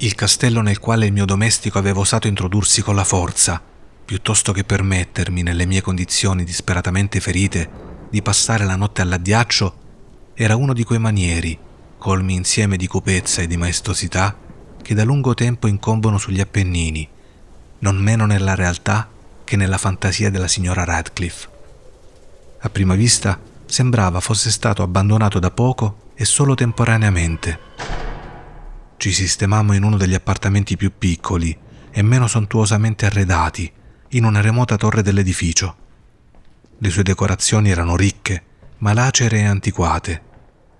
Il castello nel quale il mio domestico aveva osato introdursi con la forza, piuttosto che permettermi, nelle mie condizioni disperatamente ferite, di passare la notte all'addiaccio, era uno di quei manieri, colmi insieme di cupezza e di maestosità, che da lungo tempo incombono sugli Appennini, non meno nella realtà che nella fantasia della signora Radcliffe. A prima vista sembrava fosse stato abbandonato da poco e solo temporaneamente. Ci sistemammo in uno degli appartamenti più piccoli e meno sontuosamente arredati, in una remota torre dell'edificio. Le sue decorazioni erano ricche, ma lacere e antiquate.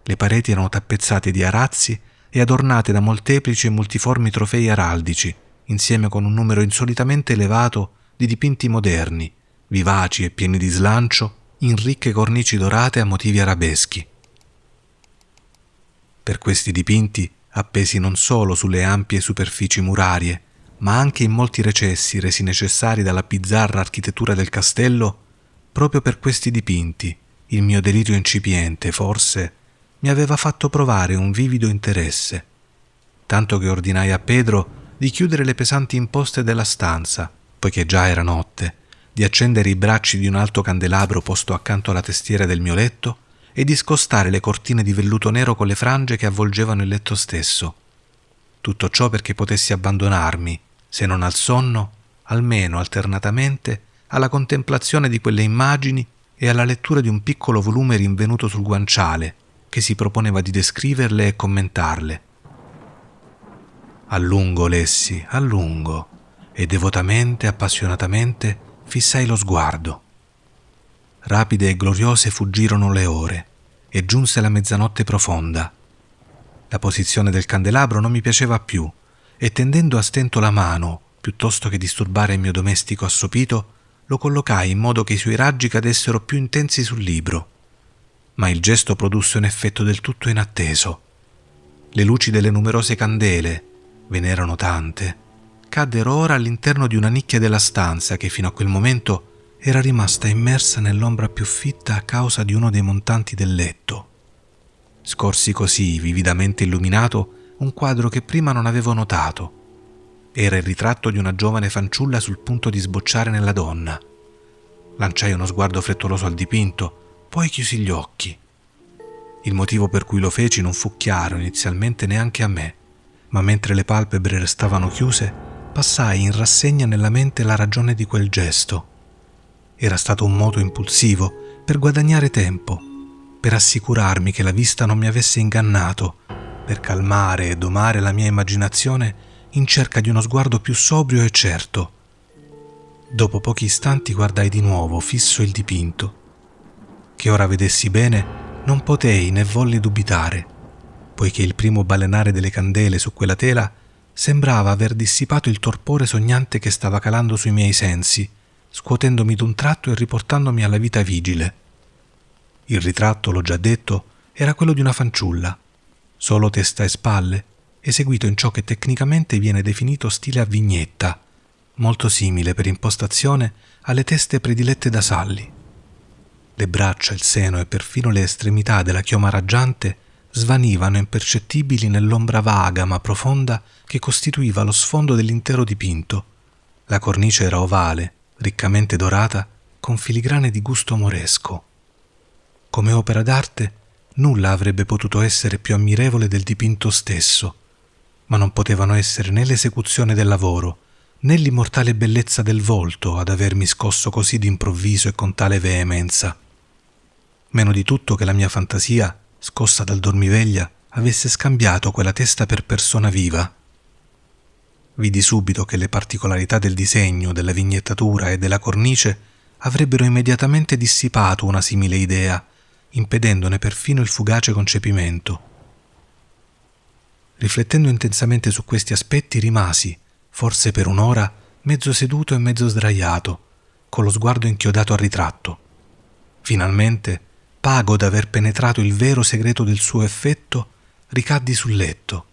Le pareti erano tappezzate di arazzi e adornate da molteplici e multiformi trofei araldici, insieme con un numero insolitamente elevato di dipinti moderni, vivaci e pieni di slancio, in ricche cornici dorate a motivi arabeschi. Per questi dipinti, appesi non solo sulle ampie superfici murarie, ma anche in molti recessi resi necessari dalla bizzarra architettura del castello, proprio per questi dipinti, il mio delirio incipiente, forse, mi aveva fatto provare un vivido interesse, tanto che ordinai a Pedro di chiudere le pesanti imposte della stanza, poiché già era notte, di accendere i bracci di un alto candelabro posto accanto alla testiera del mio letto e di scostare le cortine di velluto nero con le frange che avvolgevano il letto stesso. Tutto ciò perché potessi abbandonarmi, se non al sonno, almeno alternatamente, alla contemplazione di quelle immagini e alla lettura di un piccolo volume rinvenuto sul guanciale, che si proponeva di descriverle e commentarle. A lungo lessi, a lungo, e devotamente, appassionatamente, fissai lo sguardo. Rapide e gloriose fuggirono le ore, e giunse la mezzanotte profonda. La posizione del candelabro non mi piaceva più, e tendendo a stento la mano, piuttosto che disturbare il mio domestico assopito, lo collocai in modo che i suoi raggi cadessero più intensi sul libro. Ma il gesto produsse un effetto del tutto inatteso. Le luci delle numerose candele, ve n'erano tante, caddero ora all'interno di una nicchia della stanza che fino a quel momento era rimasta immersa nell'ombra più fitta a causa di uno dei montanti del letto. Scorsi così, vividamente illuminato, un quadro che prima non avevo notato. Era il ritratto di una giovane fanciulla sul punto di sbocciare nella donna. Lanciai uno sguardo frettoloso al dipinto, poi chiusi gli occhi. Il motivo per cui lo feci non fu chiaro inizialmente neanche a me, ma mentre le palpebre restavano chiuse, passai in rassegna nella mente la ragione di quel gesto. Era stato un moto impulsivo per guadagnare tempo, per assicurarmi che la vista non mi avesse ingannato, per calmare e domare la mia immaginazione in cerca di uno sguardo più sobrio e certo. Dopo pochi istanti guardai di nuovo fisso il dipinto. Che ora vedessi bene, non potei né volli dubitare, poiché il primo balenare delle candele su quella tela sembrava aver dissipato il torpore sognante che stava calando sui miei sensi, scuotendomi d'un tratto e riportandomi alla vita vigile. Il ritratto, l'ho già detto, era quello di una fanciulla, solo testa e spalle, eseguito in ciò che tecnicamente viene definito stile a vignetta, molto simile per impostazione alle teste predilette da Sally. Le braccia, il seno e perfino le estremità della chioma raggiante svanivano impercettibili nell'ombra vaga ma profonda che costituiva lo sfondo dell'intero dipinto. La cornice era ovale, riccamente dorata, con filigrane di gusto moresco. Come opera d'arte, nulla avrebbe potuto essere più ammirevole del dipinto stesso, ma non potevano essere né l'esecuzione del lavoro, né l'immortale bellezza del volto ad avermi scosso così d'improvviso e con tale veemenza. Meno di tutto che la mia fantasia, scossa dal dormiveglia, avesse scambiato quella testa per persona viva. Vidi subito che le particolarità del disegno, della vignettatura e della cornice avrebbero immediatamente dissipato una simile idea, impedendone perfino il fugace concepimento. Riflettendo intensamente su questi aspetti rimasi, forse per un'ora, mezzo seduto e mezzo sdraiato, con lo sguardo inchiodato al ritratto. Finalmente, pago d'aver penetrato il vero segreto del suo effetto, ricaddi sul letto.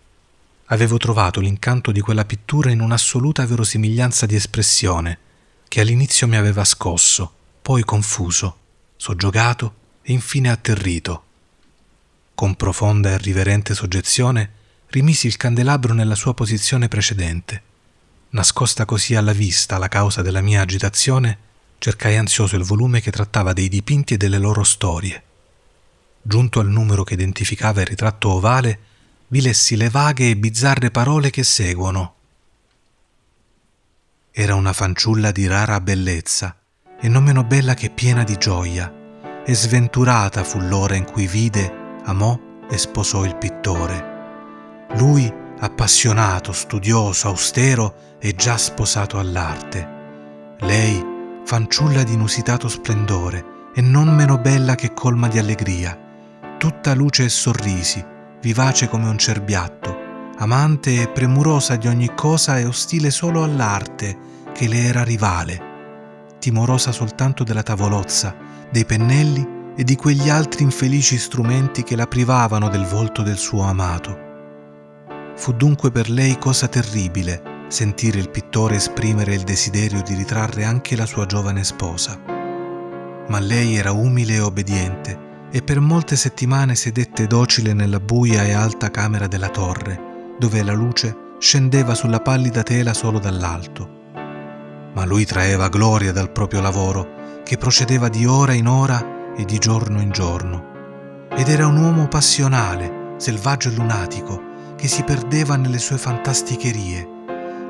Avevo trovato l'incanto di quella pittura in un'assoluta verosimiglianza di espressione, che all'inizio mi aveva scosso, poi confuso, soggiogato e infine atterrito. Con profonda e riverente soggezione rimisi il candelabro nella sua posizione precedente. Nascosta così alla vista la causa della mia agitazione, cercai ansioso il volume che trattava dei dipinti e delle loro storie. Giunto al numero che identificava il ritratto ovale, vi lessi le vaghe e bizzarre parole che seguono. Era una fanciulla di rara bellezza, e non meno bella che piena di gioia, e sventurata fu l'ora in cui vide, amò e sposò il pittore. Lui, appassionato, studioso, austero e già sposato all'arte. Lei, fanciulla di inusitato splendore e non meno bella che colma di allegria, tutta luce e sorrisi, vivace come un cerbiatto, amante e premurosa di ogni cosa e ostile solo all'arte che le era rivale, timorosa soltanto della tavolozza, dei pennelli e di quegli altri infelici strumenti che la privavano del volto del suo amato. Fu dunque per lei cosa terribile sentire il pittore esprimere il desiderio di ritrarre anche la sua giovane sposa. Ma lei era umile e obbediente e per molte settimane sedette docile nella buia e alta camera della torre, dove la luce scendeva sulla pallida tela solo dall'alto. Ma lui traeva gloria dal proprio lavoro, che procedeva di ora in ora e di giorno in giorno. Ed era un uomo passionale, selvaggio e lunatico, che si perdeva nelle sue fantasticherie,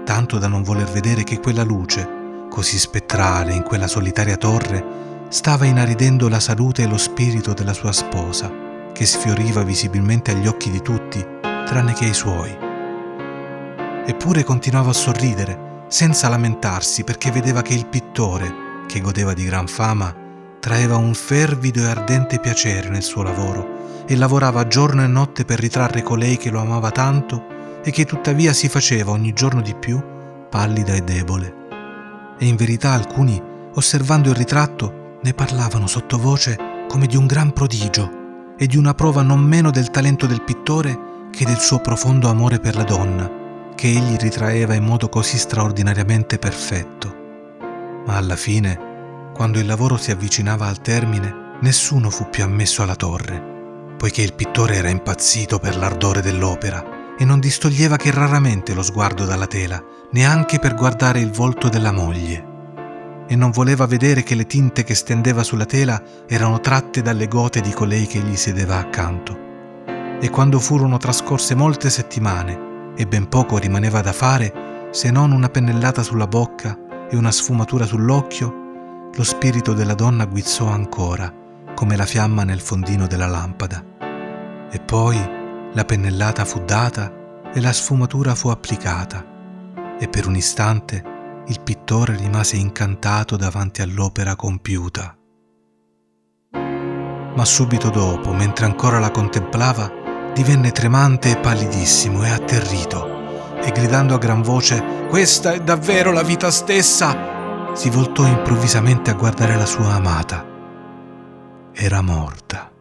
tanto da non voler vedere che quella luce, così spettrale in quella solitaria torre, stava inaridendo la salute e lo spirito della sua sposa, che sfioriva visibilmente agli occhi di tutti, tranne che ai suoi. Eppure continuava a sorridere, senza lamentarsi, perché vedeva che il pittore, che godeva di gran fama, traeva un fervido e ardente piacere nel suo lavoro e lavorava giorno e notte per ritrarre colei che lo amava tanto e che tuttavia si faceva ogni giorno di più pallida e debole. E in verità alcuni, osservando il ritratto, ne parlavano sottovoce come di un gran prodigio e di una prova non meno del talento del pittore che del suo profondo amore per la donna, che egli ritraeva in modo così straordinariamente perfetto. Ma alla fine, quando il lavoro si avvicinava al termine, nessuno fu più ammesso alla torre, poiché il pittore era impazzito per l'ardore dell'opera e non distoglieva che raramente lo sguardo dalla tela, neanche per guardare il volto della moglie. E non voleva vedere che le tinte che stendeva sulla tela erano tratte dalle gote di colei che gli sedeva accanto. E quando furono trascorse molte settimane e ben poco rimaneva da fare, se non una pennellata sulla bocca e una sfumatura sull'occhio, lo spirito della donna guizzò ancora, come la fiamma nel fondino della lampada. E poi la pennellata fu data e la sfumatura fu applicata, e per un istante il pittore rimase incantato davanti all'opera compiuta. Ma subito dopo, mentre ancora la contemplava, divenne tremante e pallidissimo e atterrito, e gridando a gran voce «Questa è davvero la vita stessa!», si voltò improvvisamente a guardare la sua amata. Era morta.